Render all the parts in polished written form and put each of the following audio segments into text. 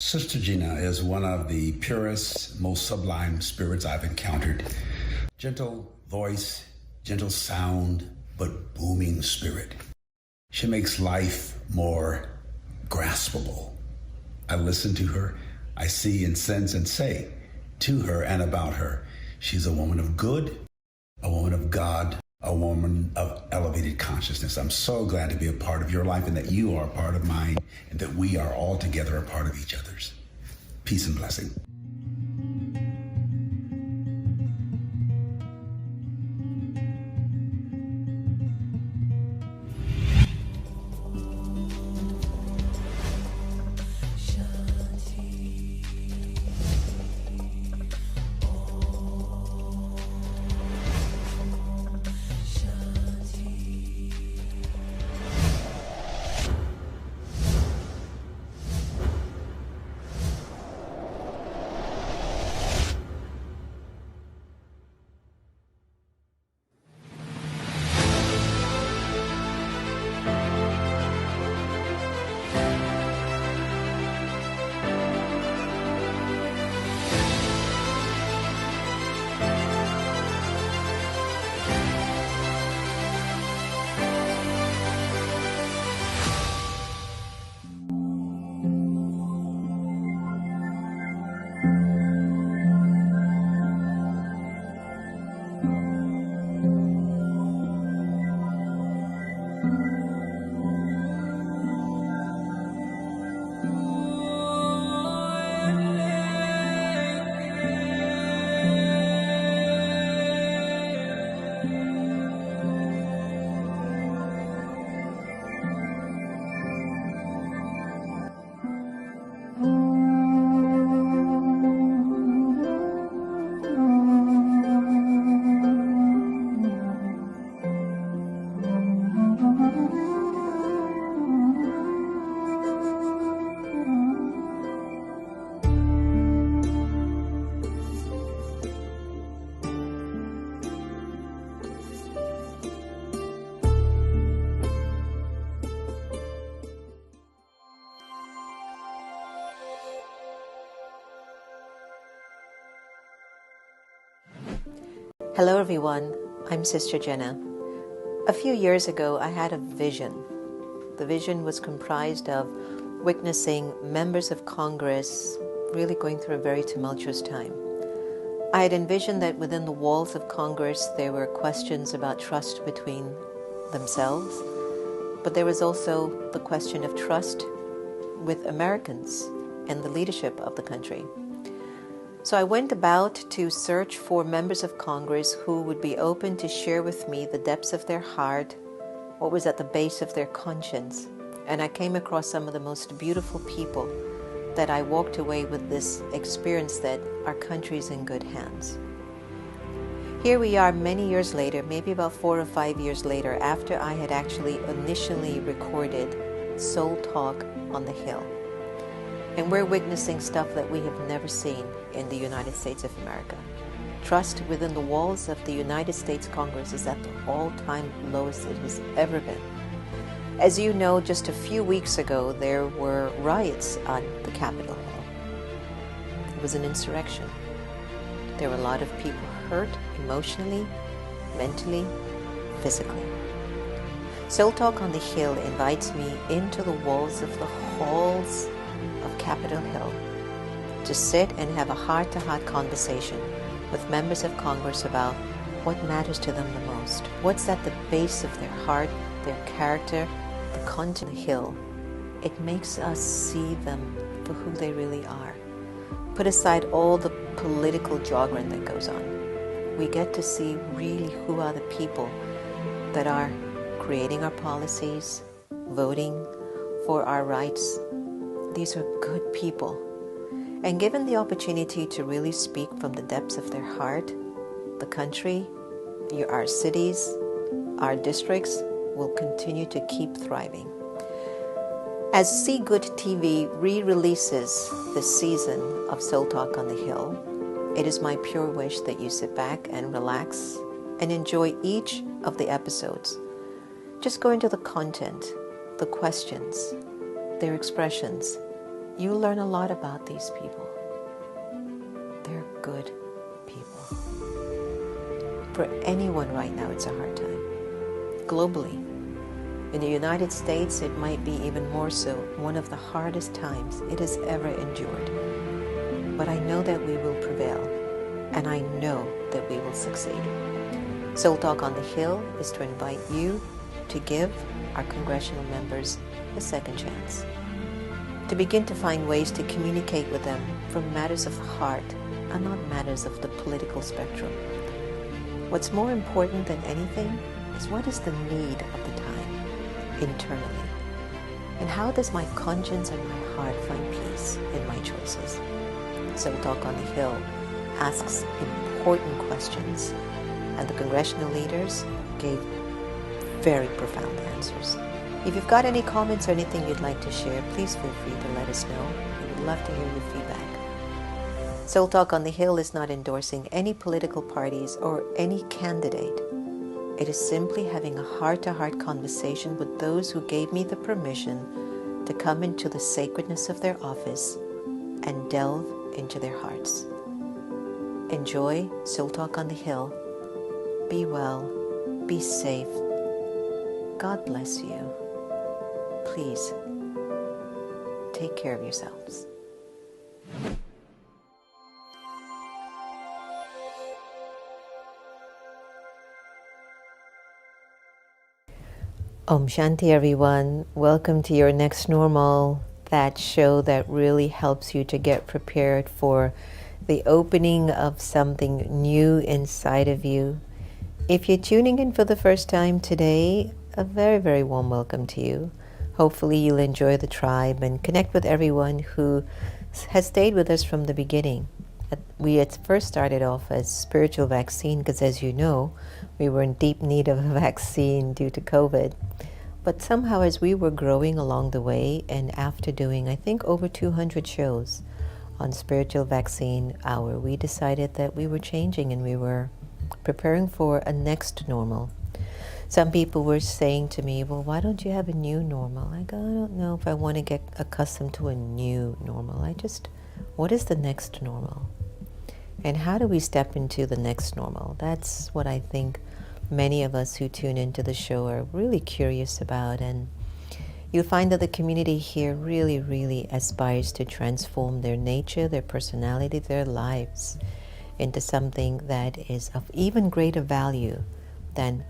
Sister Jenna is one of the purest, most sublime spirits I've encountered. Gentle voice, gentle sound, but booming spirit. She makes life more graspable. I listen to her, I see and sense and say to her and about her. She's a woman of good, a woman of God, a woman of elevated consciousness. I'm so glad to be a part of your life and that you are a part of mine and that we are all together a part of each other's. Peace and blessing. Hello everyone, I'm Sister Jenna. A few years ago I had a vision. The vision was comprised of witnessing members of Congress really going through a very tumultuous time. I had envisioned that within the walls of Congress there were questions about trust between themselves, but there was also the question of trust with Americans and the leadership of the country. So I went about to search for members of Congress who would be open to share with me the depths of their heart, what was at the base of their conscience. And I came across some of the most beautiful people that I walked away with this experience that our country is in good hands. Here we are many years later, maybe about 4 or 5 years later, after I had actually initially recorded Soul Talk on the Hill. And we're witnessing stuff that we have never seen in the United States of America. Trust within the walls of the United States Congress is at the all-time lowest it has ever been. As you know, just a few weeks ago, there were riots on the Capitol Hill. It was an insurrection. There were a lot of people hurt emotionally, mentally, physically. Soul Talk on the Hill invites me into the walls of the halls of Capitol Hill to sit and have a heart-to-heart conversation with members of Congress about what matters to them the most. What's at the base of their heart, their character, the content of the hill. It makes us see them for who they really are. Put aside all the political jargon that goes on. We get to see really who are the people that are creating our policies, voting for our rights. These are good people. And given the opportunity to really speak from the depths of their heart, the country, our cities, our districts will continue to keep thriving. As See Good TV re-releases this season of Soul Talk on the Hill, it is my pure wish that you sit back and relax and enjoy each of the episodes. Just go into the content, the questions, their expressions, you learn a lot about these people. They're good people. For anyone right now, it's a hard time. Globally, in the United States, it might be even more so, one of the hardest times it has ever endured. But I know that we will prevail, and I know that we will succeed. Soul Talk on the Hill is to invite you to give our congressional members a second chance, to begin to find ways to communicate with them from matters of heart and not matters of the political spectrum. What's more important than anything is what is the need of the time internally, and how does my conscience and my heart find peace in my choices. Soul Talk on the Hill asks important questions, and the congressional leaders gave very profound answers. If you've got any comments or anything you'd like to share, please feel free to let us know. We would love to hear your feedback. Soul Talk on the Hill is not endorsing any political parties or any candidate. It is simply having a heart-to-heart conversation with those who gave me the permission to come into the sacredness of their office and delve into their hearts. Enjoy Soul Talk on the Hill. Be well. Be safe. God bless you. Please, take care of yourselves. Om Shanti, everyone. Welcome to your next normal, that show that really helps you to get prepared for the opening of something new inside of you. If you're tuning in for the first time today, a very, very warm welcome to you. Hopefully you'll enjoy the tribe and connect with everyone who has stayed with us from the beginning. We had first started off as spiritual vaccine because, as you know, we were in deep need of a vaccine due to COVID. But somehow as we were growing along the way, and after doing, I think, over 200 shows on Spiritual Vaccine Hour, we decided that we were changing and we were preparing for a next normal. Some people were saying to me, well, why don't you have a new normal? I go, I don't know if I want to get accustomed to a new normal. What is the next normal? And how do we step into the next normal? That's what I think many of us who tune into the show are really curious about. And you'll find that the community here really, really aspires to transform their nature, their personality, their lives into something that is of even greater value than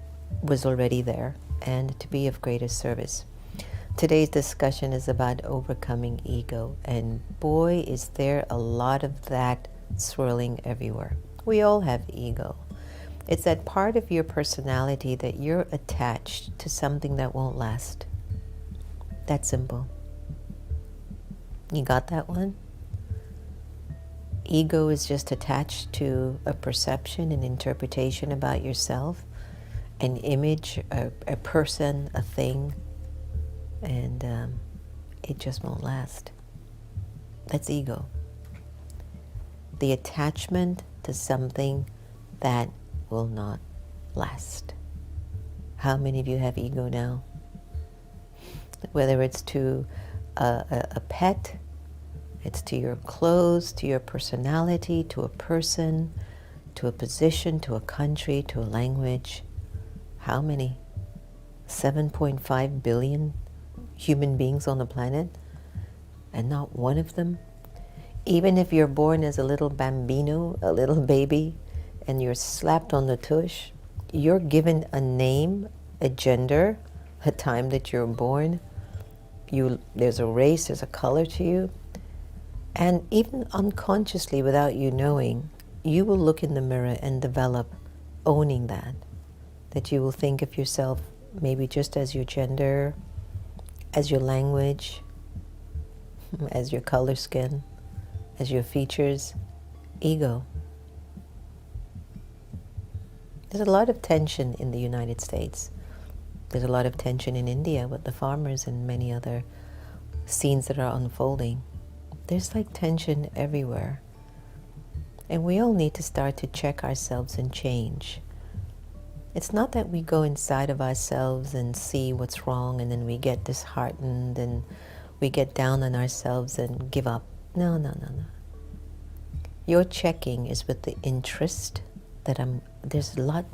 was already there, and to be of greater service. Today's discussion is about overcoming ego, and boy, is there a lot of that swirling everywhere. We all have ego. It's that part of your personality that you're attached to something that won't last. That simple. You got that one? Ego is just attached to a perception, an interpretation about yourself, an image, a person, a thing, and it just won't last. That's ego. The attachment to something that will not last. How many of you have ego now? Whether it's to a pet, it's to your clothes, to your personality, to a person, to a position, to a country, to a language. How many? 7.5 billion human beings on the planet, and not one of them? Even if you're born as a little bambino, a little baby, and you're slapped on the tush, you're given a name, a gender, a time that you're born. There's a race, there's a color to you. And even unconsciously, without you knowing, you will look in the mirror and develop owning that you will think of yourself maybe just as your gender, as your language, as your color skin, as your features. Ego. There's a lot of tension in the United States. There's a lot of tension in India with the farmers and many other scenes that are unfolding. There's like tension everywhere. And we all need to start to check ourselves and change. It's not that we go inside of ourselves and see what's wrong and then we get disheartened and we get down on ourselves and give up. No, no, no, no. Your checking is with the interest that there's a lot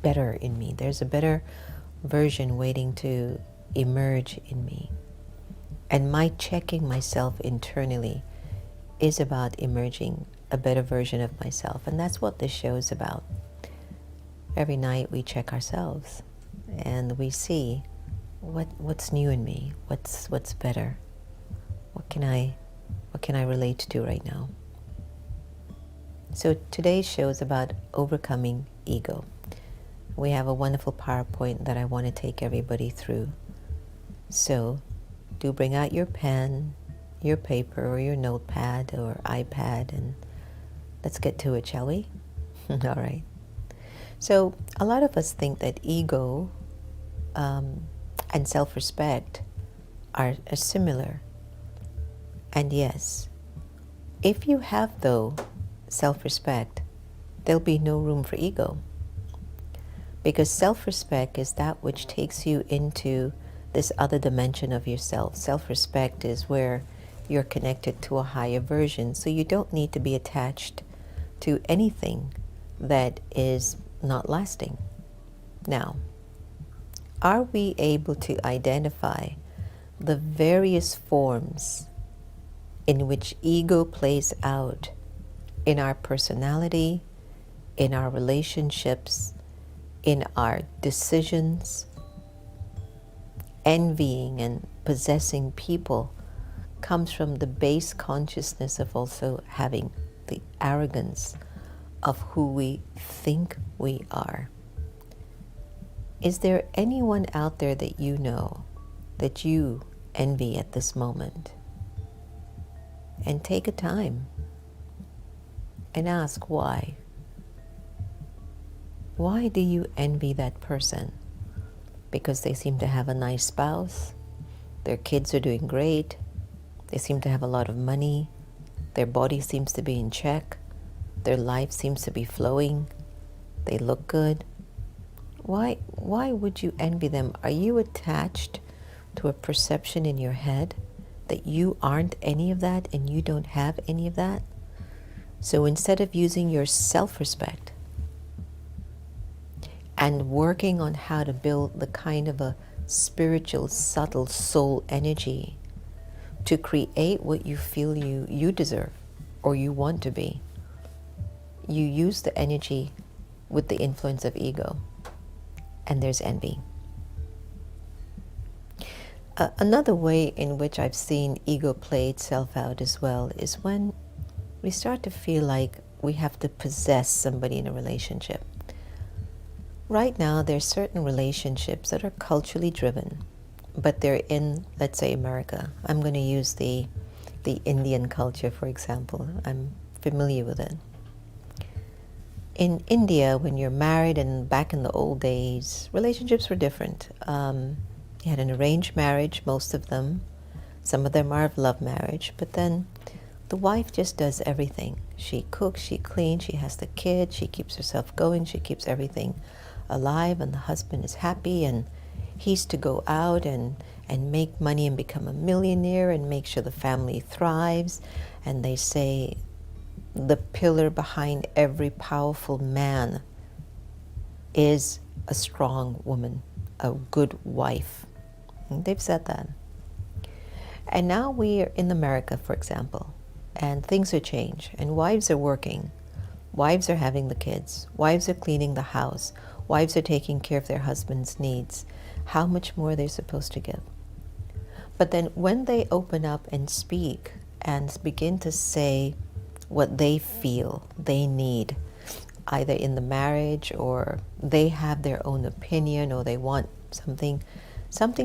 better in me. There's a better version waiting to emerge in me. And my checking myself internally is about emerging a better version of myself. And that's what this show is about. Every night we check ourselves and we see what's new in me, what's better, what can I relate to right now. So today's show is about overcoming ego. We have a wonderful PowerPoint that I want to take everybody through. So do bring out your pen, your paper, or your notepad or iPad, and let's get to it, shall we? All right. So a lot of us think that ego and self-respect are similar. And yes, if you have, though, self-respect, there'll be no room for ego. Because self-respect is that which takes you into this other dimension of yourself. Self-respect is where you're connected to a higher version, so you don't need to be attached to anything that is not lasting. Now, are we able to identify the various forms in which ego plays out in our personality, in our relationships, in our decisions? Envying and possessing people comes from the base consciousness of also having the arrogance of who we think we are. Is there anyone out there that you know that you envy at this moment? And take a time and ask why. Why do you envy that person? Because they seem to have a nice spouse, their kids are doing great, they seem to have a lot of money, their body seems to be in check, their life seems to be flowing, they look good. Why would you envy them? Are you attached to a perception in your head that you aren't any of that and you don't have any of that? So instead of using your self-respect and working on how to build the kind of a spiritual, subtle soul energy to create what you feel you deserve or you want to be, you use the energy with the influence of ego, and there's envy. Another way in which I've seen ego play itself out as well is when we start to feel like we have to possess somebody in a relationship. Right now, there's certain relationships that are culturally driven, but they're in, let's say, America. I'm going to use the Indian culture, for example. I'm familiar with it. In India, when you're married, and back in the old days, relationships were different. You had an arranged marriage, most of them. Some of them are of love marriage, but then the wife just does everything. She cooks, she cleans, she has the kid, she keeps herself going, she keeps everything alive, and the husband is happy, and he's to go out and make money and become a millionaire and make sure the family thrives. And they say the pillar behind every powerful man is a strong woman, a good wife. And they've said that. And now we're in America, for example, and things are changed, and wives are working. Wives are having the kids. Wives are cleaning the house. Wives are taking care of their husband's needs. How much more are they supposed to give? But then when they open up and speak and begin to say what they feel they need, either in the marriage or they have their own opinion or they want something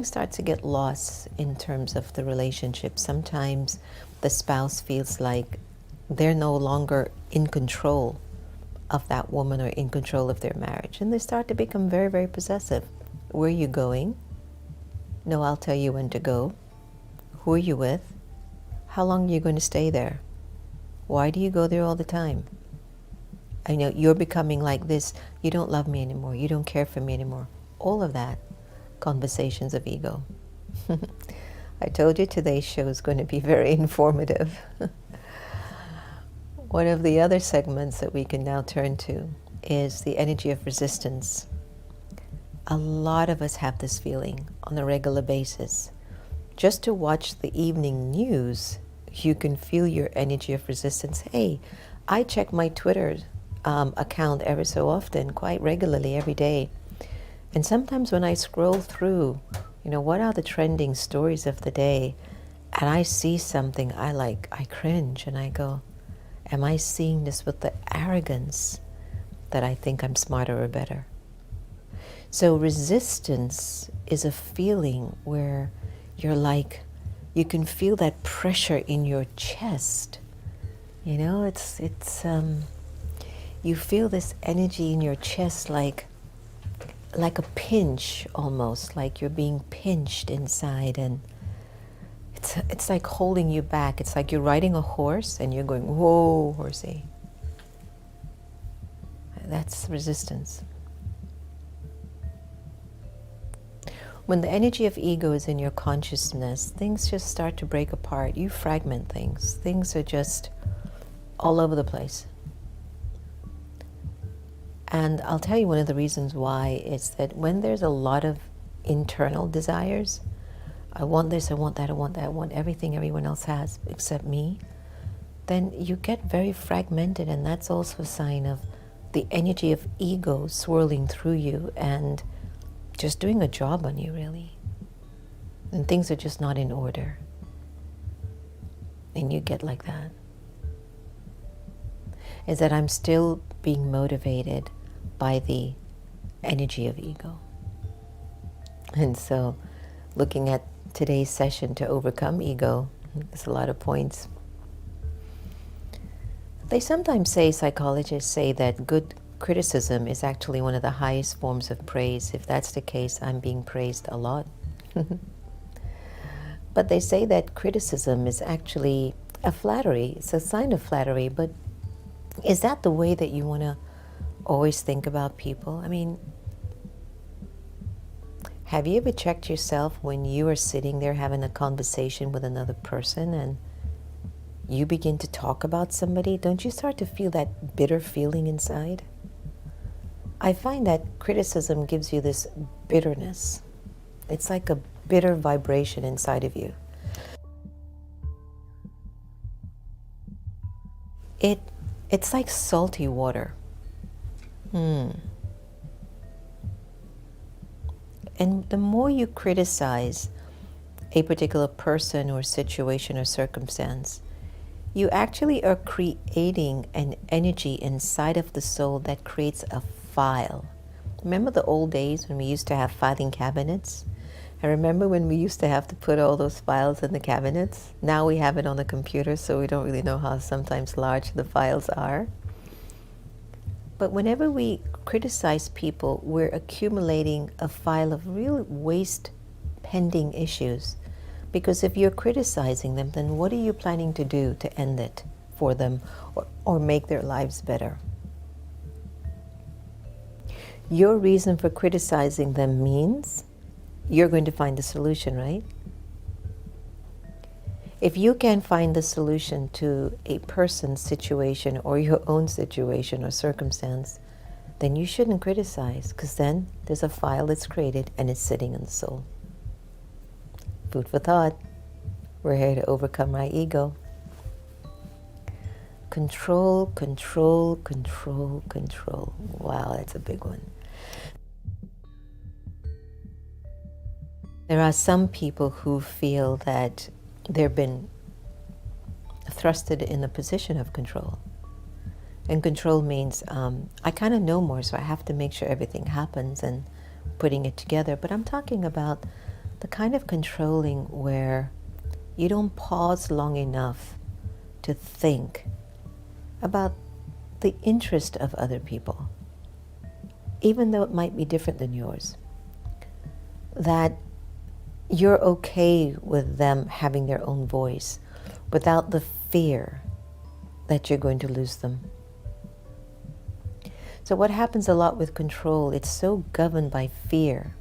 starts to get lost in terms of the relationship. Sometimes the spouse feels like they're no longer in control of that woman or in control of their marriage. And they start to become very, very possessive. Where are you going? No, I'll tell you when to go. Who are you with? How long are you going to stay there? Why do you go there all the time? I know you're becoming like this. You don't love me anymore. You don't care for me anymore. All of that, conversations of ego. I told you today's show is going to be very informative. One of the other segments that we can now turn to is the energy of resistance. A lot of us have this feeling on a regular basis. Just to watch the evening news, you can feel your energy of resistance. Hey, I check my Twitter account ever so often, quite regularly every day. And sometimes when I scroll through, what are the trending stories of the day, and I see something I cringe and I go, am I seeing this with the arrogance that I think I'm smarter or better? So resistance is a feeling where you can feel that pressure in your chest. You feel this energy in your chest like a pinch, almost like you're being pinched inside, and it's like holding you back. It's like you're riding a horse and you're going, whoa, horsey. That's resistance. When the energy of ego is in your consciousness, things just start to break apart. You fragment things. Things are just all over the place. And I'll tell you one of the reasons why is that when there's a lot of internal desires, I want this, I want that, I want that, I want everything everyone else has except me, then you get very fragmented, and that's also a sign of the energy of ego swirling through you and just doing a job on you, really. And things are just not in order. And you get like that. Is that I'm still being motivated by the energy of ego. And so, looking at today's session to overcome ego, there's a lot of points. They sometimes say, psychologists say, that good criticism is actually one of the highest forms of praise. If that's the case, I'm being praised a lot. But they say that criticism is actually a flattery. It's a sign of flattery, but is that the way that you want to always think about people? I mean, have you ever checked yourself when you are sitting there having a conversation with another person and you begin to talk about somebody? Don't you start to feel that bitter feeling inside? I find that criticism gives you this bitterness. It's like a bitter vibration inside of you. It's like salty water. And the more you criticize a particular person or situation or circumstance, you actually are creating an energy inside of the soul that creates a file. Remember the old days when we used to have filing cabinets? I remember when we used to have to put all those files in the cabinets. Now we have it on the computer, so we don't really know how sometimes large the files are. But whenever we criticize people, we're accumulating a file of real waste pending issues. Because if you're criticizing them, then what are you planning to do to end it for them or make their lives better? Your reason for criticizing them means you're going to find a solution, right? If you can't find the solution to a person's situation or your own situation or circumstance, then you shouldn't criticize, because then there's a file that's created and it's sitting in the soul. Food for thought. We're here to overcome our ego. Control, control, control, control. Wow, that's a big one. There are some people who feel that they've been thrusted in a position of control. And control means I kind of know more, so I have to make sure everything happens and putting it together. But I'm talking about the kind of controlling where you don't pause long enough to think about the interest of other people, even though it might be different than yours. That you're okay with them having their own voice without the fear that you're going to lose them. So what happens a lot with control, it's so governed by fear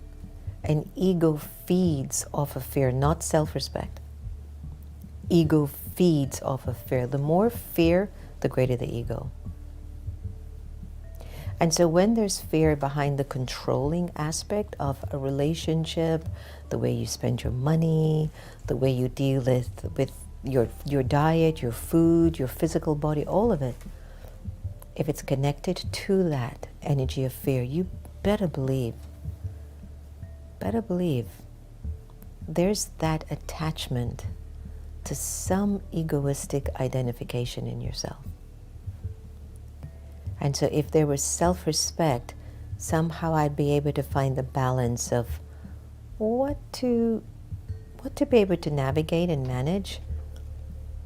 And ego feeds off of fear, not self-respect. Ego feeds off of fear. The more fear, the greater the ego. And so when there's fear behind the controlling aspect of a relationship, the way you spend your money, the way you deal with your diet, your food, your physical body, all of it, if it's connected to that energy of fear, you better believe, there's that attachment to some egoistic identification in yourself. And so if there was self-respect, somehow I'd be able to find the balance of what to be able to navigate and manage,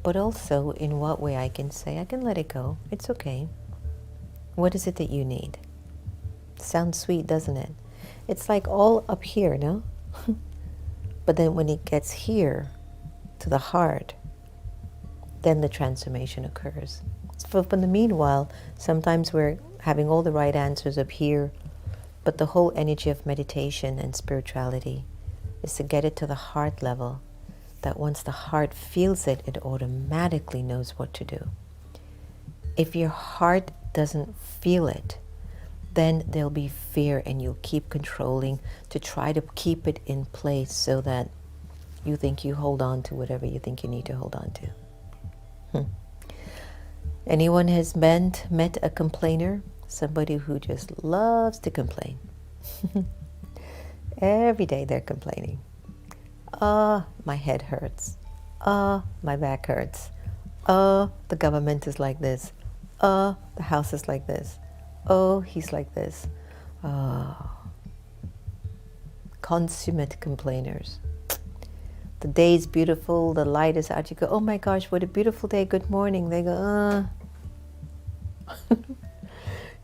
but also in what way I can say, I can let it go. It's okay. What is it that you need? Sounds sweet, doesn't it? It's like all up here, no? But then when it gets here, to the heart, then the transformation occurs. So in the meanwhile, sometimes we're having all the right answers up here, but the whole energy of meditation and spirituality is to get it to the heart level, that once the heart feels it, it automatically knows what to do. If your heart doesn't feel it, then there'll be fear and you'll keep controlling to try to keep it in place so that you think you hold on to whatever you think you need to hold on to. Anyone has met a complainer? Somebody who just loves to complain. Every day they're complaining. My head hurts. My back hurts. The government is like this. The house is like this. He's like this. Consummate complainers. The day's beautiful, the light is out. You go, oh my gosh, what a beautiful day, good morning. They go,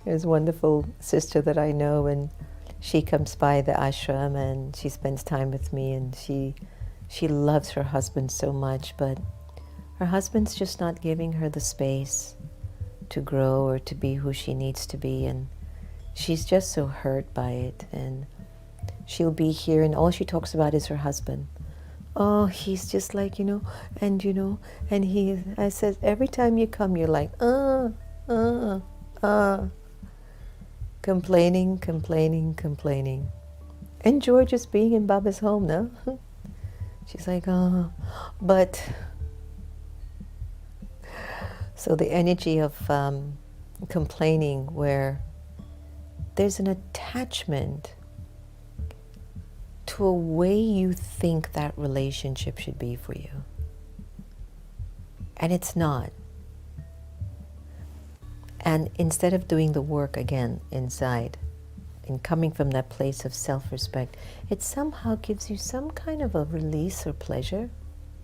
There's a wonderful sister that I know, and she comes by the ashram and she spends time with me, and she loves her husband so much, but her husband's just not giving her the space to grow or to be who she needs to be, and she's just so hurt by it. And she'll be here and all she talks about is her husband. He's just like, and I says, every time you come, you're like, complaining. Enjoy just being in Baba's home, no? She's like, but... So the energy of complaining, where there's an attachment to a way you think that relationship should be for you. And it's not. And instead of doing the work again inside and coming from that place of self-respect, it somehow gives you some kind of a release or pleasure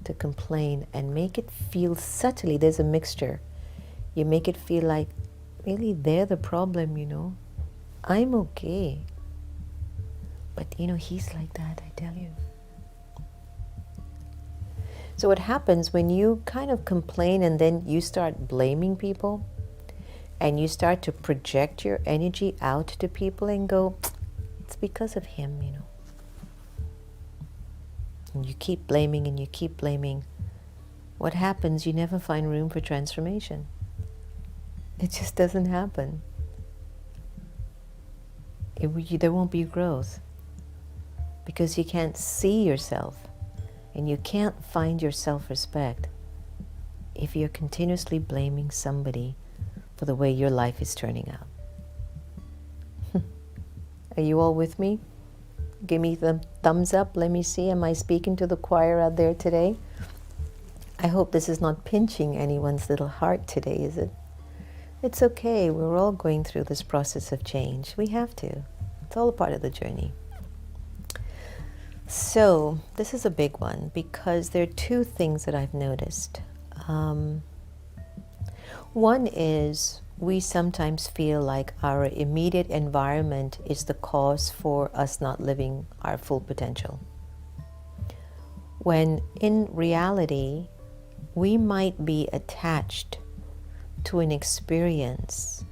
to complain and make it feel subtly. There's a mixture. You make it feel like, really, they're the problem, I'm okay. But, he's like that, I tell you. So what happens when you kind of complain and then you start blaming people and you start to project your energy out to people and go, it's because of him, And you keep blaming and you keep blaming. What happens? You never find room for transformation. It just doesn't happen. There won't be growth. Because you can't see yourself and you can't find your self-respect if you're continuously blaming somebody for the way your life is turning out. Are you all with me? Give me the thumbs up. Let me see. Am I speaking to the choir out there today? I hope this is not pinching anyone's little heart today, is it? It's okay. We're all going through this process of change. We have to. It's all a part of the journey. So this is a big one because there are two things that I've noticed. One is we sometimes feel like our immediate environment is the cause for us not living our full potential. When in reality, we might be attached to an experience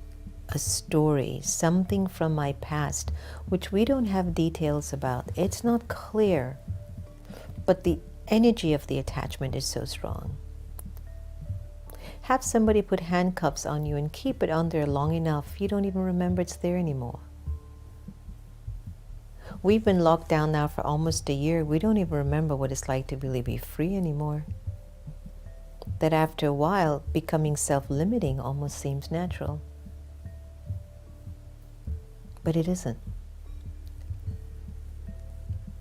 a story, something from my past, which we don't have details about. It's not clear, but the energy of the attachment is so strong. Have somebody put handcuffs on you and keep it on there long enough, you don't even remember it's there anymore. We've been locked down now for almost a year. We don't even remember what it's like to really be free anymore. That after a while, becoming self-limiting almost seems natural. But it isn't.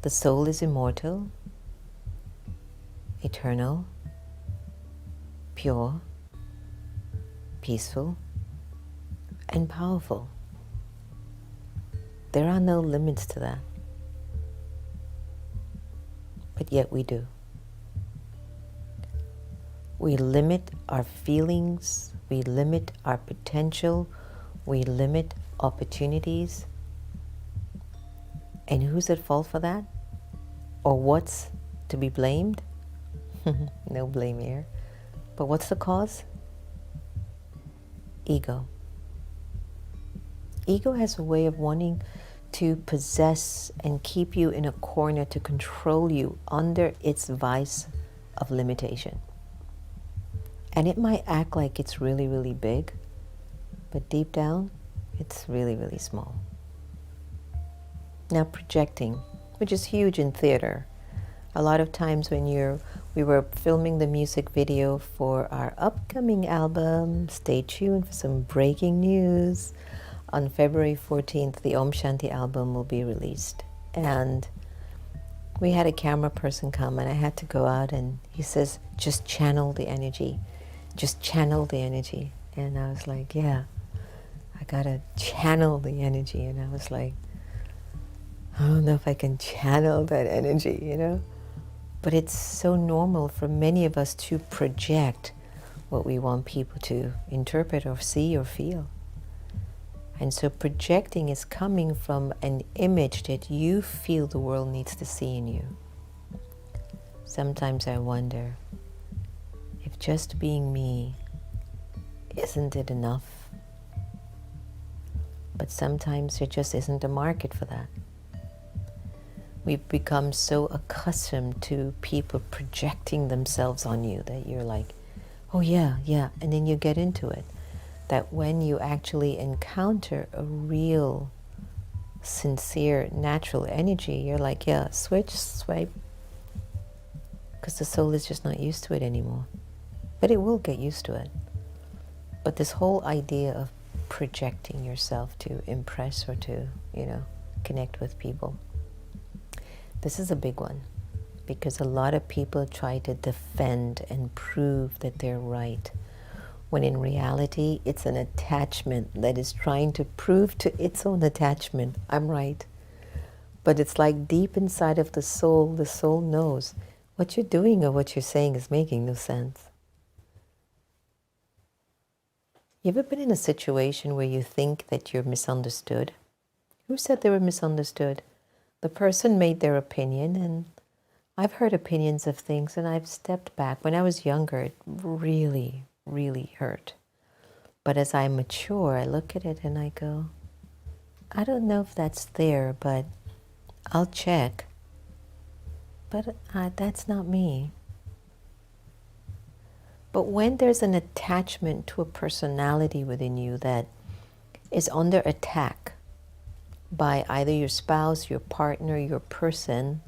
The soul is immortal, eternal, pure, peaceful, and powerful. There are no limits to that. But yet we do. We limit our feelings, we limit our potential, we limit opportunities. And who's at fault for that? Or what's to be blamed? No blame here. But what's the cause? Ego. Ego has a way of wanting to possess and keep you in a corner, to control you under its vice of limitation. And it might act like it's really, really big, but deep down, it's really, really small. Now projecting, which is huge in theater. A lot of times when we were filming the music video for our upcoming album, stay tuned for some breaking news. On February 14th, the Om Shanti album will be released. And we had a camera person come and I had to go out and he says, just channel the energy. Just channel the energy. And I was like, yeah, I gotta channel the energy. And I was like, I don't know if I can channel that energy, you know? But it's so normal for many of us to project what we want people to interpret or see or feel. And so projecting is coming from an image that you feel the world needs to see in you. Sometimes I wonder if just being me, isn't it enough? But sometimes there just isn't a market for that. We've become so accustomed to people projecting themselves on you that you're like, oh yeah, yeah, and then you get into it. That when you actually encounter a real, sincere, natural energy, you're like, yeah, switch, swipe, because the soul is just not used to it anymore. But it will get used to it. But this whole idea of projecting yourself to impress or to, connect with people, this is a big one, because a lot of people try to defend and prove that they're right, when in reality, it's an attachment that is trying to prove to its own attachment, I'm right. But it's like deep inside of the soul knows what you're doing or what you're saying is making no sense. You ever been in a situation where you think that you're misunderstood? Who said they were misunderstood? The person made their opinion, and I've heard opinions of things and I've stepped back. When I was younger, it really, really hurt. But as I mature, I look at it and I go, I don't know if that's there, but I'll check. But that's not me. But when there's an attachment to a personality within you that is under attack by either your spouse, your partner, your person,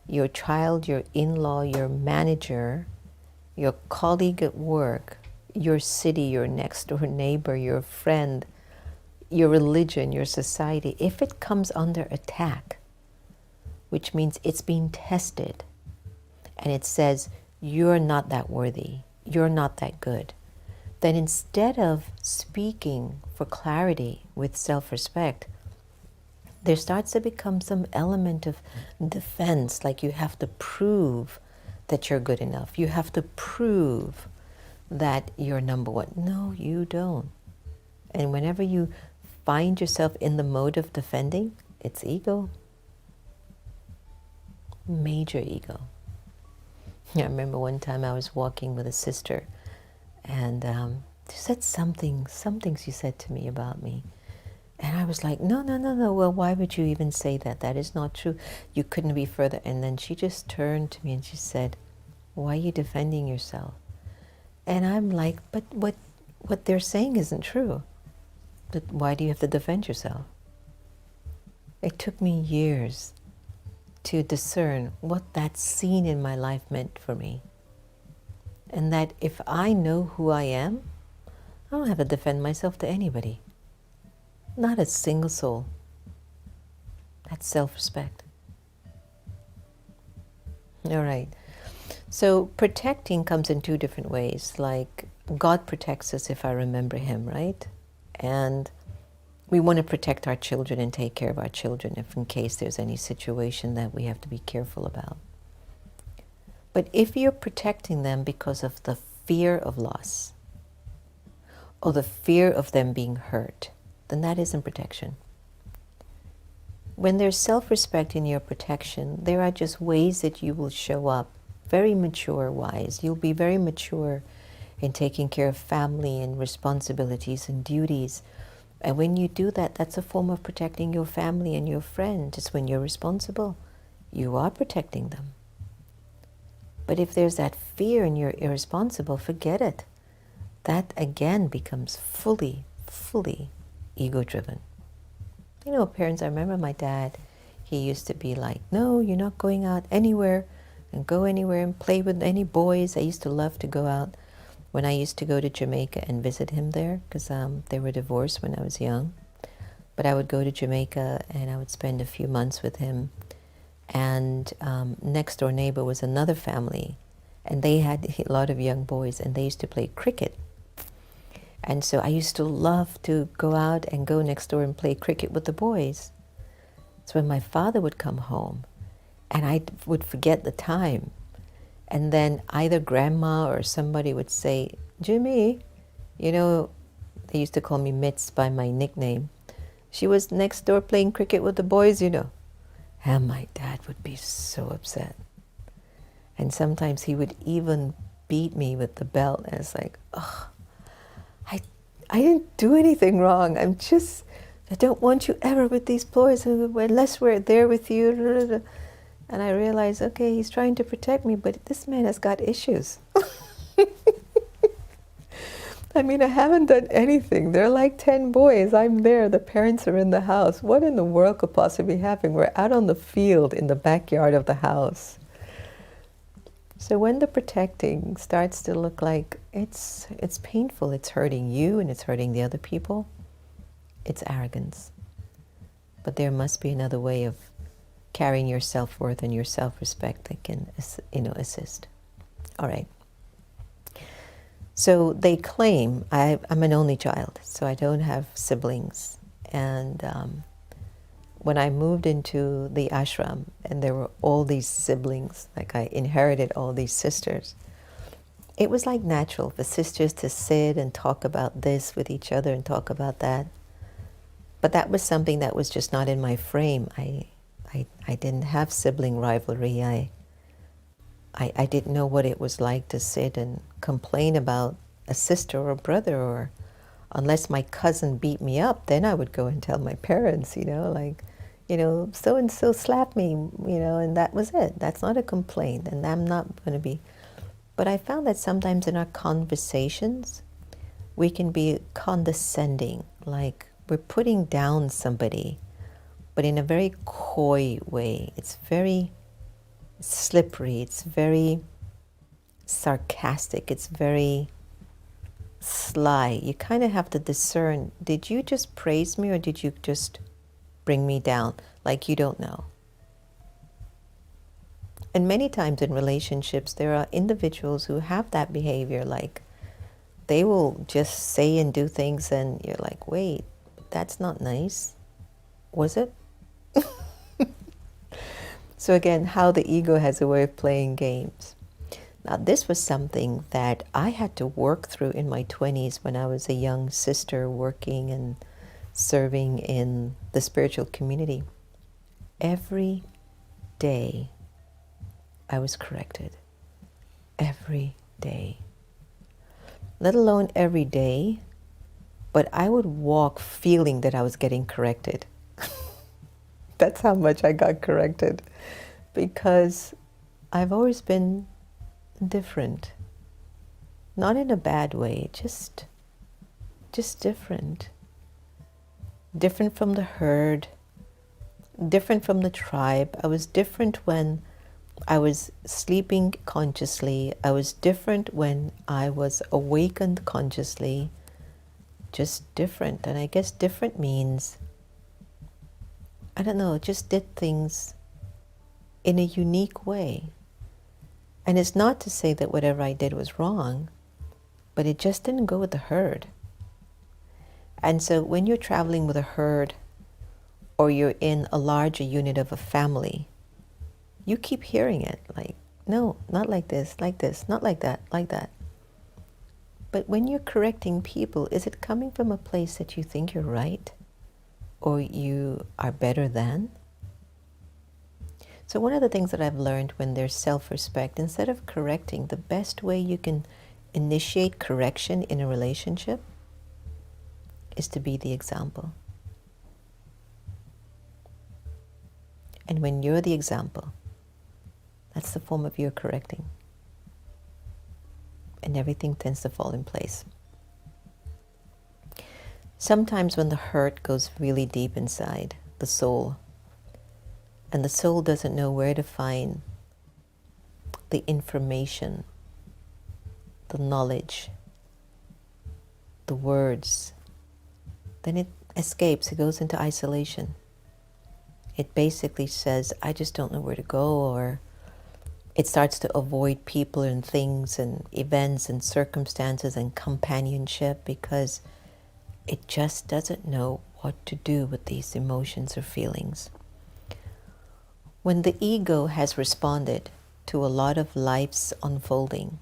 your child, your in-law, your manager, your colleague at work, your city, your next door neighbor, your friend, your religion, your society, if it comes under attack, which means it's being tested, and it says, you're not that worthy, you're not that good, then instead of speaking for clarity with self-respect, there starts to become some element of defense, like you have to prove that you're good enough. You have to prove that you're number one. No, you don't. And whenever you find yourself in the mode of defending, it's ego. Major ego. I remember one time I was walking with a sister, and said something she said to me about me. And I was like, no, no, no, no. Well, why would you even say that? That is not true. You couldn't be further. And then she just turned to me and she said, why are you defending yourself? And I'm like, but what they're saying isn't true. But why do you have to defend yourself? It took me years to discern what that scene in my life meant for me. And that if I know who I am, I don't have to defend myself to anybody. Not a single soul. That's self-respect. All right. So protecting comes in two different ways. Like God protects us if I remember Him, right? And we want to protect our children and take care of our children if in case there's any situation that we have to be careful about. But if you're protecting them because of the fear of loss or the fear of them being hurt, then that isn't protection. When there's self-respect in your protection, there are just ways that you will show up very mature-wise. You'll be very mature in taking care of family and responsibilities and duties. And when you do that, that's a form of protecting your family and your friends. It's when you're responsible. You are protecting them. But if there's that fear and you're irresponsible, forget it. That again becomes fully ego-driven. You know, parents, I remember my dad, he used to be like, no, you're not going out anywhere and go anywhere and play with any boys. I used to love to go out when I used to go to Jamaica and visit him there because they were divorced when I was young. But I would go to Jamaica and I would spend a few months with him. And next door neighbor was another family and they had a lot of young boys and they used to play cricket. And so I used to love to go out and go next door and play cricket with the boys. So when my father would come home and I would forget the time, and then either grandma or somebody would say, Jimmy, you know, they used to call me Mitz by my nickname. She was next door playing cricket with the boys, you know. And my dad would be so upset. And sometimes he would even beat me with the belt. And it's like, oh, I didn't do anything wrong. I don't want you ever with these boys unless we're there with you. And I realized, okay, he's trying to protect me, but this man has got issues. I mean, I haven't done anything. They're like 10 boys. I'm there. The parents are in the house. What in the world could possibly happen? We're out on the field in the backyard of the house. So when the protecting starts to look like it's painful, it's hurting you and it's hurting the other people, it's arrogance. But there must be another way of carrying your self-worth and your self-respect that can, assist. All right. So they claim, I'm an only child, so I don't have siblings. And when I moved into the ashram and there were all these siblings, like I inherited all these sisters, it was like natural for sisters to sit and talk about this with each other and talk about that. But that was something that was just not in my frame. I didn't have sibling rivalry. I didn't know what it was like to sit and complain about a sister or a brother, or unless my cousin beat me up, then I would go and tell my parents, so-and-so slapped me, and that was it. That's not a complaint, and I'm not going to be. But I found that sometimes in our conversations, we can be condescending, like we're putting down somebody, but in a very coy way. It's very slippery, it's very sarcastic, it's very sly. You kind of have to discern, did you just praise me or did you just bring me down? Like you don't know. And many times in relationships, there are individuals who have that behavior, like they will just say and do things and you're like, wait, that's not nice. Was it? So again, how the ego has a way of playing games. Now this was something that I had to work through in my 20s when I was a young sister working and serving in the spiritual community. Every day I was corrected. Every day. let alone every day, but I would walk feeling that I was getting corrected. That's how much I got corrected, because I've always been different. Not in a bad way, just different. Different from the herd, different from the tribe. I was different when I was sleeping consciously. I was different when I was awakened consciously. Just different. And I guess different means, I don't know, just did things in a unique way. And it's not to say that whatever I did was wrong, but it just didn't go with the herd. And so when you're traveling with a herd, or you're in a larger unit of a family, you keep hearing it, like, no, not like this, not like that, like that. But when you're correcting people, is it coming from a place that you think you're right, or you are better than? So one of the things that I've learned when there's self-respect, instead of correcting, the best way you can initiate correction in a relationship is to be the example. And when you're the example, that's the form of your correcting. And everything tends to fall in place. Sometimes when the hurt goes really deep inside the soul, and the soul doesn't know where to find the information, the knowledge, the words, then it escapes, it goes into isolation. It basically says, I just don't know where to go, or it starts to avoid people and things and events and circumstances and companionship because it just doesn't know what to do with these emotions or feelings. When the ego has responded to a lot of life's unfolding,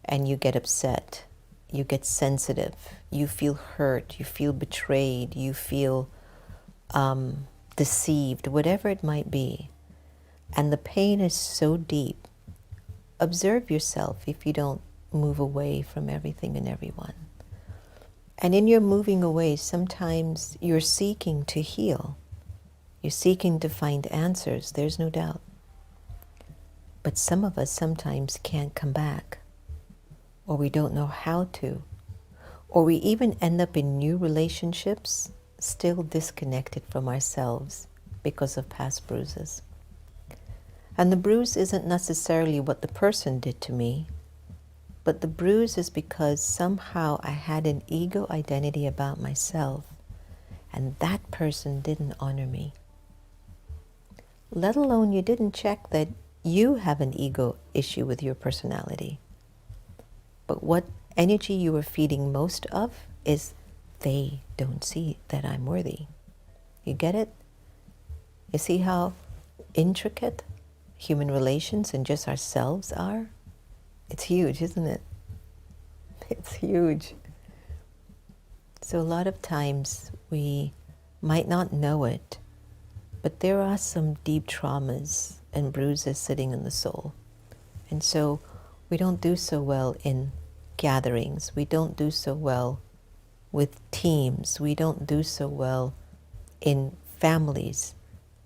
and you get upset, you get sensitive, you feel hurt, you feel betrayed, you feel deceived, whatever it might be, and the pain is so deep, observe yourself if you don't move away from everything and everyone. And in your moving away, sometimes you're seeking to heal. You're seeking to find answers, there's no doubt. But some of us sometimes can't come back, or we don't know how to, or we even end up in new relationships still disconnected from ourselves because of past bruises. And the bruise isn't necessarily what the person did to me, but the bruise is because somehow I had an ego identity about myself, and that person didn't honor me. Let alone you didn't check that you have an ego issue with your personality. But what energy you are feeding most of is they don't see that I'm worthy. You get it? You see how intricate human relations and just ourselves are? It's huge, isn't it? It's huge. So a lot of times we might not know it, but there are some deep traumas and bruises sitting in the soul. And so we don't do so well in gatherings. We don't do so well with teams. We don't do so well in families.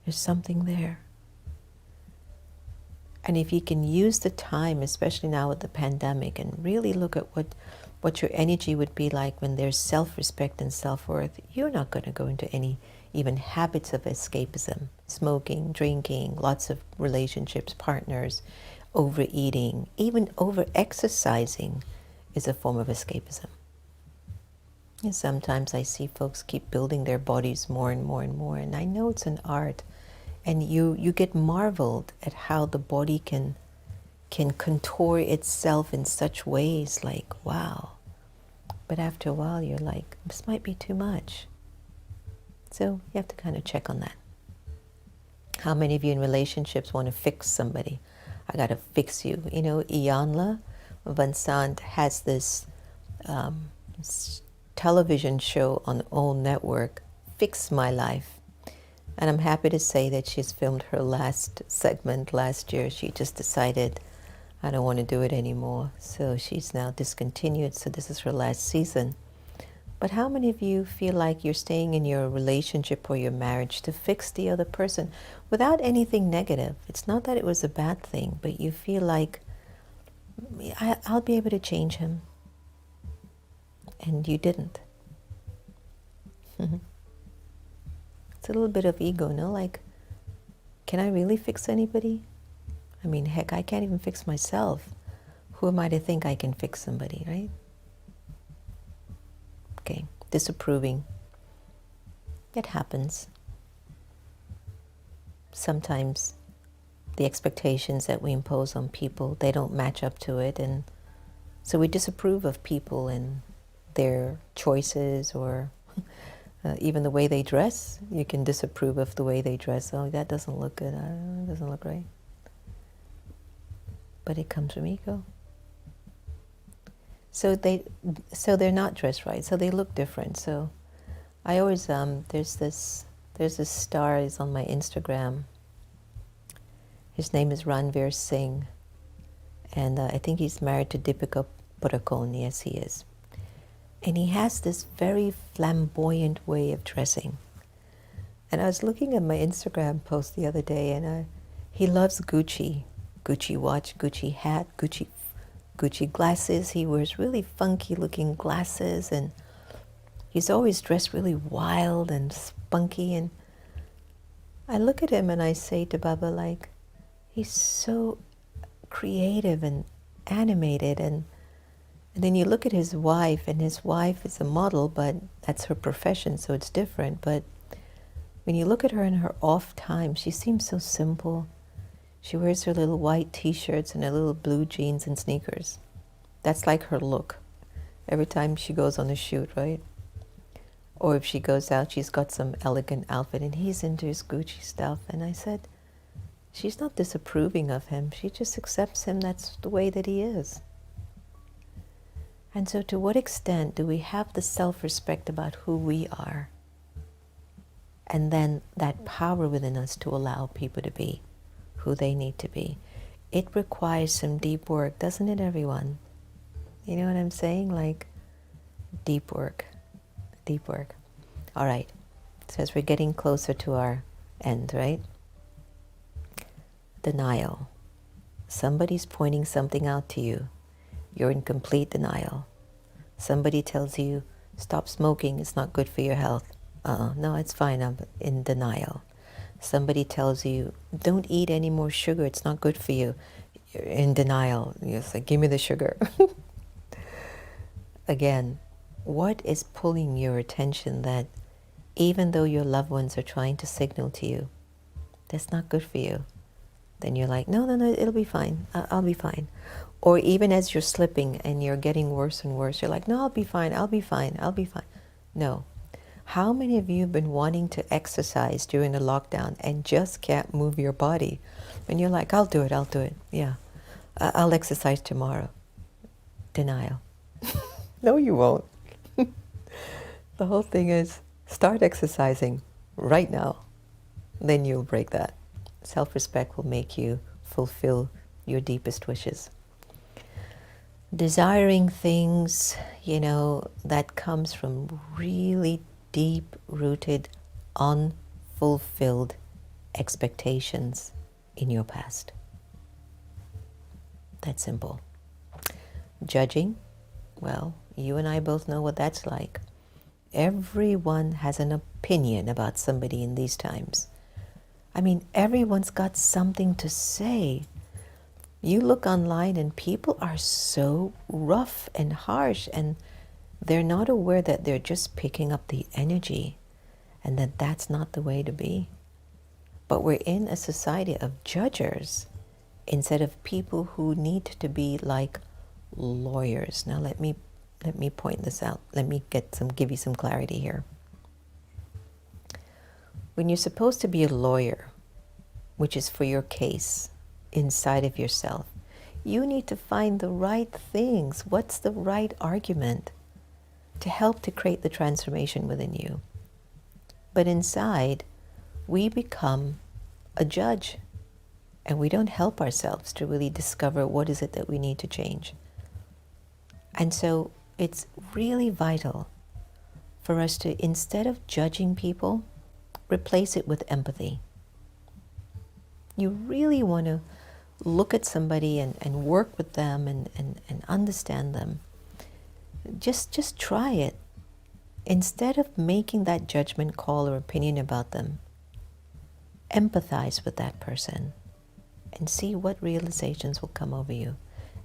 There's something there. And if you can use the time, especially now with the pandemic, and really look at what your energy would be like when there's self-respect and self-worth, you're not going to go into any even habits of escapism, smoking, drinking, lots of relationships, partners, overeating, even over-exercising is a form of escapism. And sometimes I see folks keep building their bodies more and more and more, and I know it's an art, and you get marveled at how the body can contour itself in such ways, like, wow. But after a while, you're like, this might be too much. So you have to kind of check on that. How many of you in relationships want to fix somebody? I got to fix you. You know, Iyanla Vanzant has this television show on OWN Network, Fix My Life. And I'm happy to say that she's filmed her last segment last year. She just decided, I don't want to do it anymore. So she's now discontinued. So this is her last season. But how many of you feel like you're staying in your relationship or your marriage to fix the other person without anything negative? It's not that it was a bad thing, but you feel like, I'll be able to change him. And you didn't. It's a little bit of ego, no? Like, can I really fix anybody? I mean, heck, I can't even fix myself. Who am I to think I can fix somebody, right? Okay, disapproving. It happens. Sometimes the expectations that we impose on people, they don't match up to it, and so we disapprove of people and their choices, or even the way they dress. You can disapprove of the way they dress. Oh, that doesn't look good. It doesn't look right. But it comes from ego. So they're not dressed right. So they look different. So I always there's this star is on my Instagram. His name is Ranveer Singh, and I think he's married to Deepika Padukone. Yes, he is. And he has this very flamboyant way of dressing. And I was looking at my Instagram post the other day, and he loves Gucci watch, Gucci hat, Gucci glasses. He wears really funky looking glasses, and he's always dressed really wild and spunky. And I look at him and I say to Baba, like, he's so creative and animated. And then you look at his wife, and his wife is a model, but that's her profession, so it's different. But when you look at her in her off time, she seems so simple. She wears her little white t-shirts and her little blue jeans and sneakers. That's like her look every time she goes on a shoot, right? Or if she goes out, she's got some elegant outfit, and he's into his Gucci stuff. And I said, she's not disapproving of him. She just accepts him. That's the way that he is. And so to what extent do we have the self-respect about who we are? And then that power within us to allow people to be who they need to be. It requires some deep work, doesn't it, everyone? You know what I'm saying? Like, deep work. Deep work. All right. So as we're getting closer to our end, right? Denial. Somebody's pointing something out to you. You're in complete denial. Somebody tells you, stop smoking, it's not good for your health. No, it's fine, I'm in denial. Somebody tells you, don't eat any more sugar, it's not good for you. You're in denial. You're like, give me the sugar. Again, what is pulling your attention that even though your loved ones are trying to signal to you, that's not good for you? Then you're like, no, it'll be fine. I'll be fine. Or even as you're slipping and you're getting worse and worse, you're like, no, I'll be fine. No. How many of you have been wanting to exercise during the lockdown and just can't move your body? And you're like, I'll do it. Yeah, I'll exercise tomorrow. Denial. No, you won't. The whole thing is, start exercising right now. Then you'll break that. Self-respect will make you fulfill your deepest wishes. Desiring things, that comes from really deep-rooted, unfulfilled expectations in your past. That's simple. Judging, well, you and I both know what that's like. Everyone has an opinion about somebody in these times. I mean, everyone's got something to say. You look online and people are so rough and harsh, and they're not aware that they're just picking up the energy and that that's not the way to be. But we're in a society of judgers instead of people who need to be like lawyers. Now let me point this out. Let me give you some clarity here. When you're supposed to be a lawyer, which is for your case inside of yourself, you need to find the right things. What's the right argument to help to create the transformation within you? But inside, we become a judge. And we don't help ourselves to really discover what is it that we need to change. And so it's really vital for us to, instead of judging people, replace it with empathy. You really want to look at somebody and work with them and understand them. Just try it. Instead of making that judgment call or opinion about them, empathize with that person and see what realizations will come over you.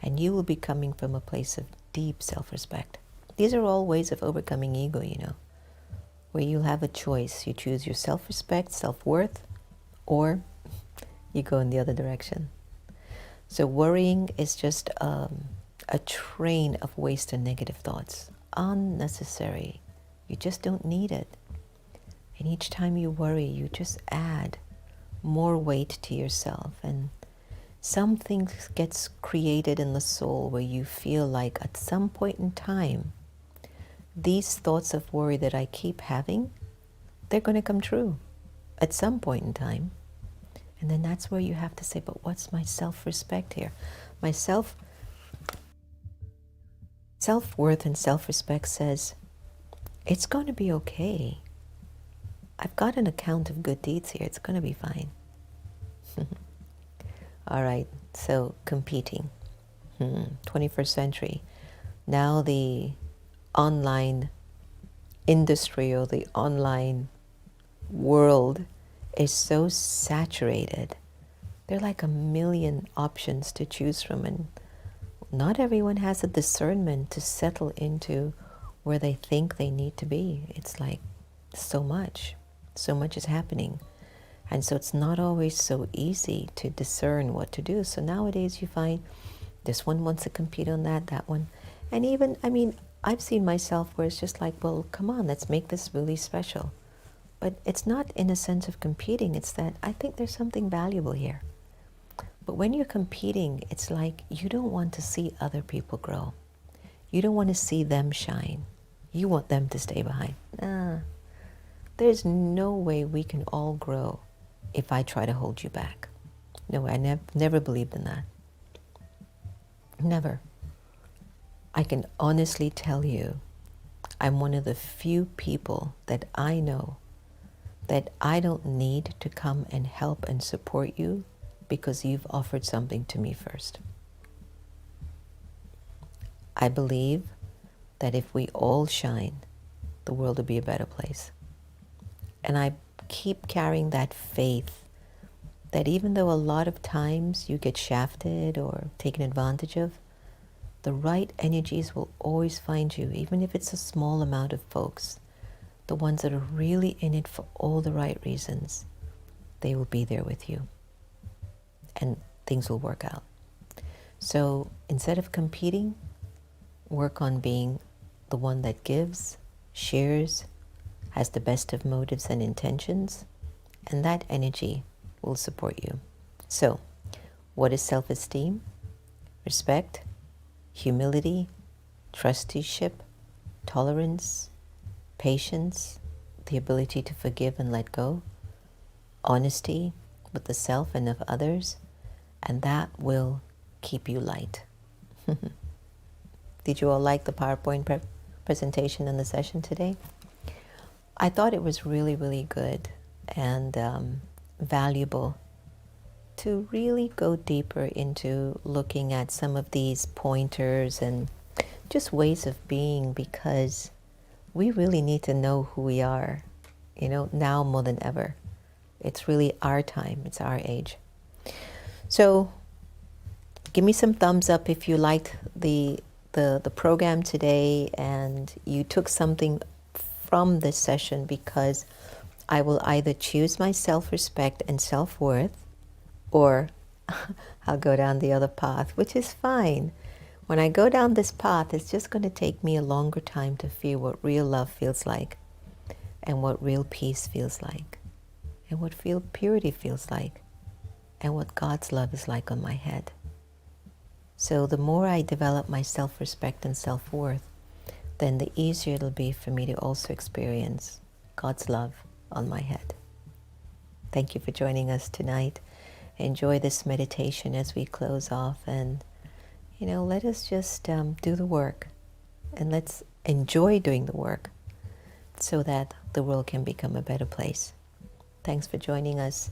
And you will be coming from a place of deep self-respect. These are all ways of overcoming ego, where you have a choice. You choose your self-respect, self-worth, or you go in the other direction. So worrying is just a train of wasted negative thoughts. Unnecessary. You just don't need it. And each time you worry, you just add more weight to yourself. And something gets created in the soul where you feel like at some point in time, these thoughts of worry that I keep having, they're going to come true at some point in time. And then that's where you have to say, but what's my self-respect here? My self-worth and self-respect says, it's going to be okay. I've got an account of good deeds here. It's going to be fine. All right, so competing. 21st century. Now the online industry or the online world is so saturated. There are like a million options to choose from, and not everyone has a discernment to settle into where they think they need to be. It's like so much is happening. And so it's not always so easy to discern what to do. So nowadays you find this one wants to compete on that one. And even, I've seen myself where it's just like, well, come on, let's make this really special. But it's not in a sense of competing. It's that I think there's something valuable here. But when you're competing, it's like you don't want to see other people grow. You don't want to see them shine. You want them to stay behind. There's no way we can all grow if I try to hold you back. No, I never believed in that. Never. I can honestly tell you, I'm one of the few people that I know that I don't need to come and help and support you because you've offered something to me first. I believe that if we all shine, the world will be a better place. And I keep carrying that faith that even though a lot of times you get shafted or taken advantage of, the right energies will always find you, even if it's a small amount of folks. The ones that are really in it for all the right reasons, they will be there with you. And things will work out. So instead of competing, work on being the one that gives, shares, has the best of motives and intentions, and that energy will support you. So, what is self-esteem? Respect, humility, trusteeship, tolerance, patience, the ability to forgive and let go, honesty with the self and of others, and that will keep you light. Did you all like the PowerPoint presentation in the session today? I thought it was really, really good and valuable to really go deeper into looking at some of these pointers and just ways of being, because we really need to know who we are, now more than ever. It's really our time. It's our age. So give me some thumbs up if you liked the program today and you took something from this session, because I will either choose my self-respect and self-worth, or I'll go down the other path, which is fine. When I go down this path, it's just going to take me a longer time to feel what real love feels like, and what real peace feels like, and what real purity feels like, and what God's love is like on my head. So the more I develop my self-respect and self-worth, then the easier it'll be for me to also experience God's love on my head. Thank you for joining us tonight. enjoy this meditation as we close off. And, let us just do the work, and let's enjoy doing the work so that the world can become a better place. Thanks for joining us.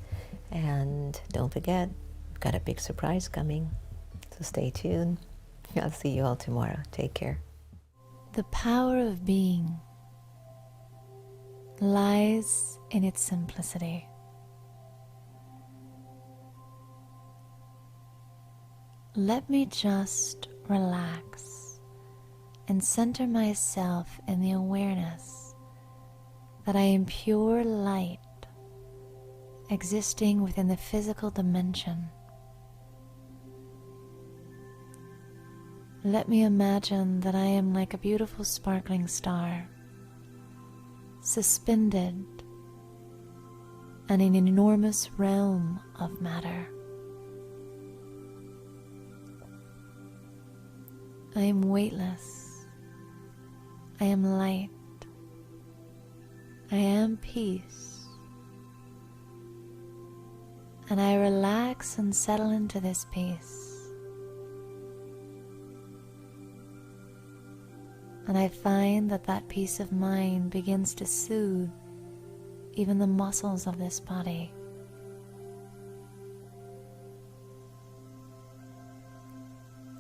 And don't forget, we've got a big surprise coming. So stay tuned. I'll see you all tomorrow. Take care. The power of being lies in its simplicity. Let me just relax and center myself in the awareness that I am pure light existing within the physical dimension. Let me imagine that I am like a beautiful sparkling star, suspended in an enormous realm of matter. I am weightless. I am light. I am peace. And I relax and settle into this peace. And I find that peace of mind begins to soothe even the muscles of this body.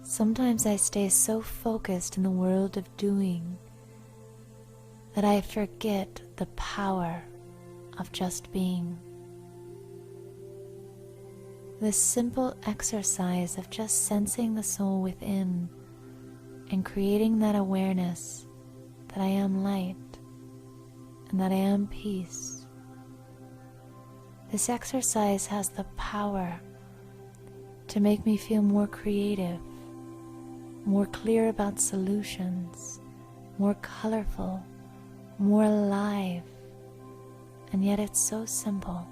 Sometimes I stay so focused in the world of doing that I forget the power of just being. This simple exercise of just sensing the soul within and creating that awareness that I am light and that I am peace. This exercise has the power to make me feel more creative, more clear about solutions, more colorful, more alive, and yet it's so simple.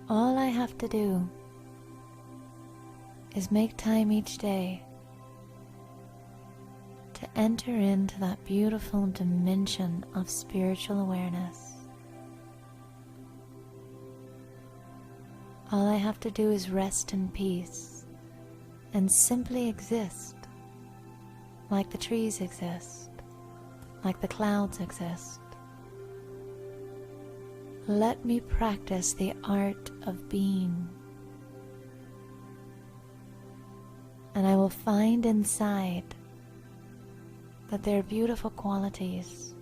All I have to do is make time each day to enter into that beautiful dimension of spiritual awareness. All I have to do is rest in peace and simply exist like the trees exist, like the clouds exist. Let me practice the art of being, and I will find inside that there are beautiful qualities: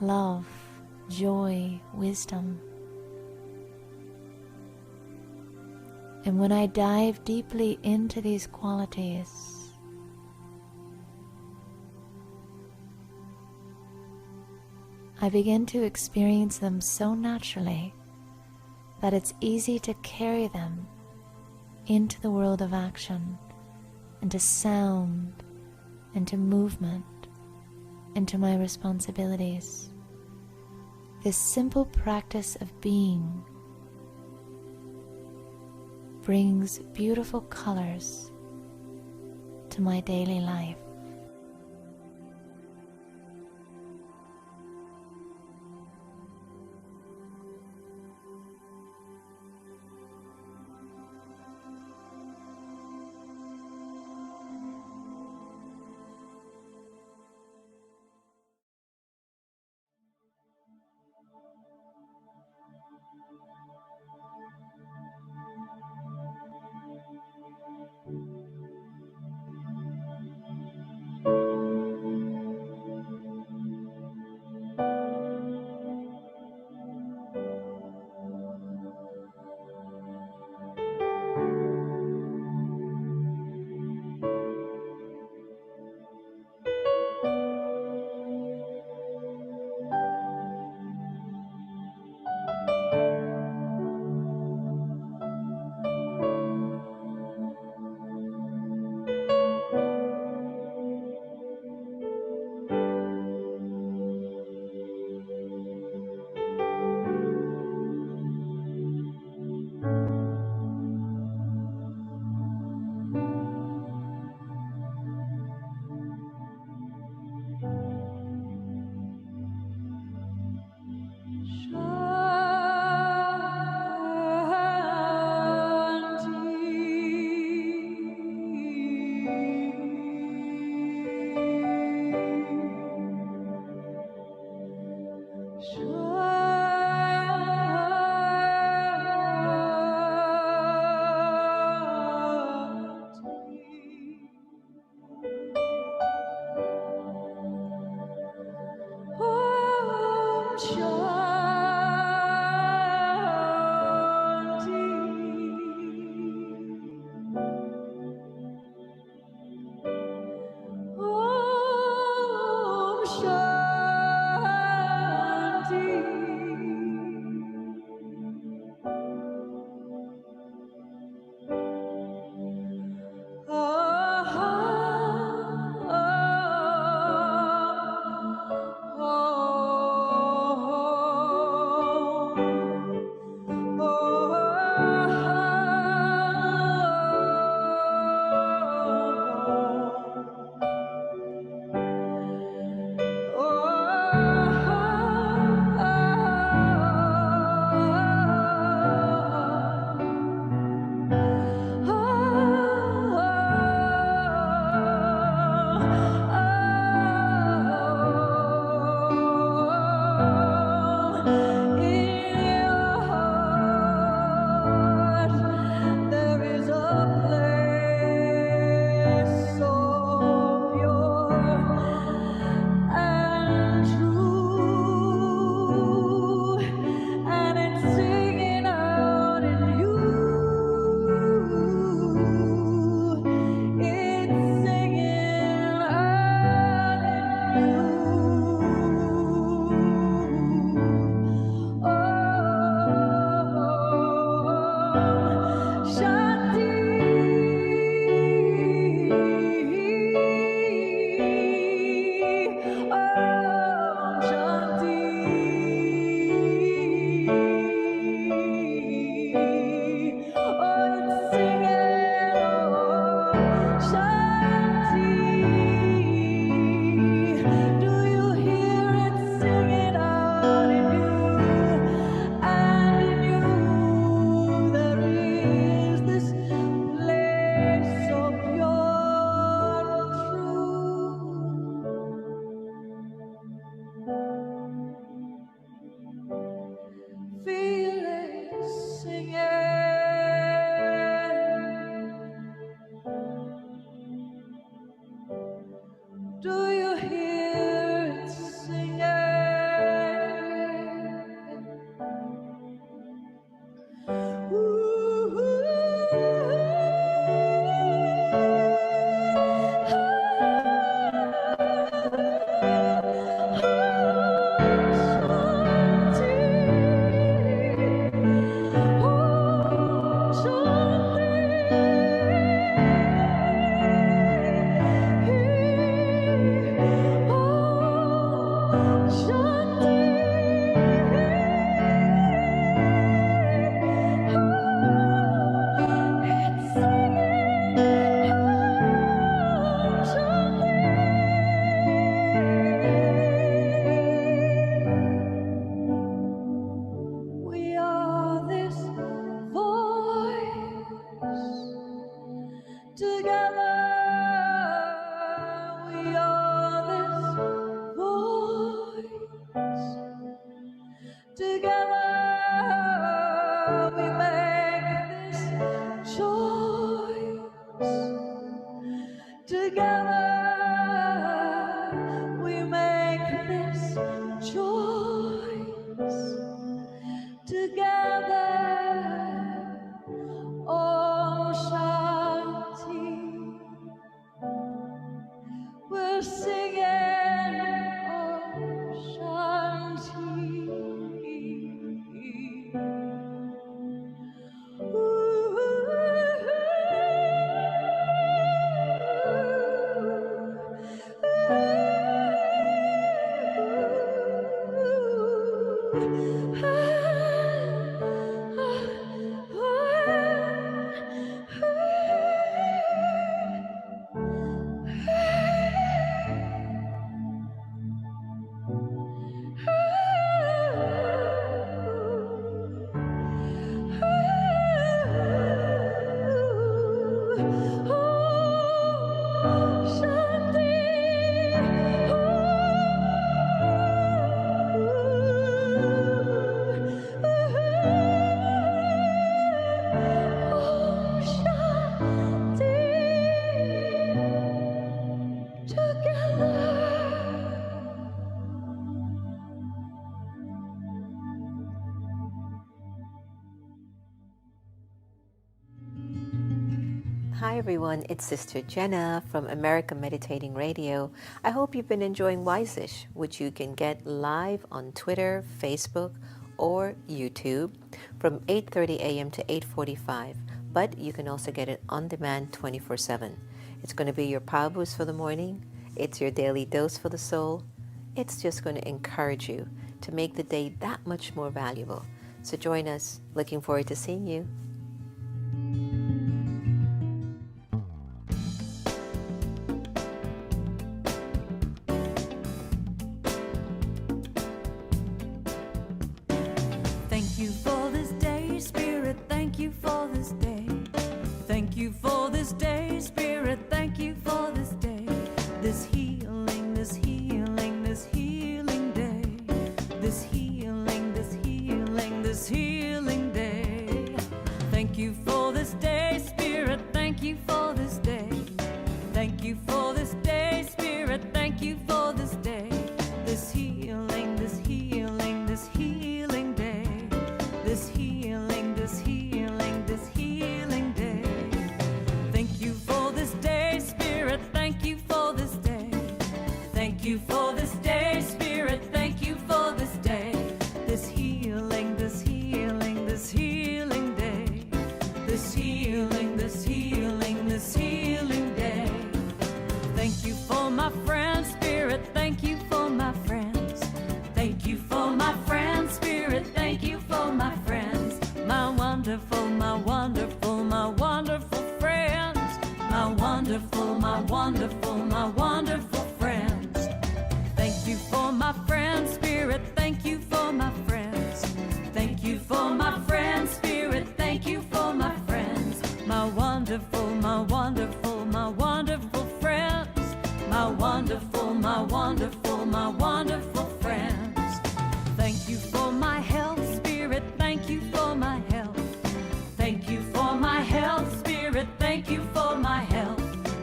love, joy, wisdom. And when I dive deeply into these qualities, I begin to experience them so naturally that it's easy to carry them into the world of action, into sound, into movement, into my responsibilities. This simple practice of being brings beautiful colors to my daily life. we are this voice. Together we make this choice. Together we make this choice. Together, Om Shanti. We're singing Om Shanti. Hi everyone, it's Sister Jenna from America Meditating Radio. I hope you've been enjoying Wiseish, which you can get live on Twitter, Facebook, or YouTube from 8:30 a.m. to 8:45. But you can also get it on demand 24/7. It's going to be your power boost for the morning. It's your daily dose for the soul. It's just going to encourage you to make the day that much more valuable. So join us. Looking forward to seeing you. Thank you for this day, Spirit, thank you for this day. Thank you for this day, Spirit, thank you for this day. This healing, this healing, this healing day. This healing, this healing, this healing day. Thank you for this day, Spirit, thank you for this day. Thank you for this day, Spirit, thank you for this day. This healing, this healing, this healing day. This healing, this healing, this healing day. Thank you for this day, Spirit, thank you for this day. Thank you for this day, Spirit, thank you for this day. This healing, this healing, this healing day. This healing, this healing, this healing day. Thank you for my friends, Spirit, thank you for my friends. Thank you for my friends, Spirit, thank you for my friends. My wonderful, my wonderful, my wonderful friends. My wonderful, my wonderful, my wonderful friends. Thank you for my friends, Spirit, thank you for my friends. Thank you for my friends, Spirit, thank you for my friends. My wonderful, my wonderful, my wonderful friends. My wonderful, my wonderful, my wonderful friends. Thank you for my health, Spirit, thank you for my health. Thank you for my health, Spirit, thank you for my health.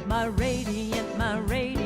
My radiant, my radiant.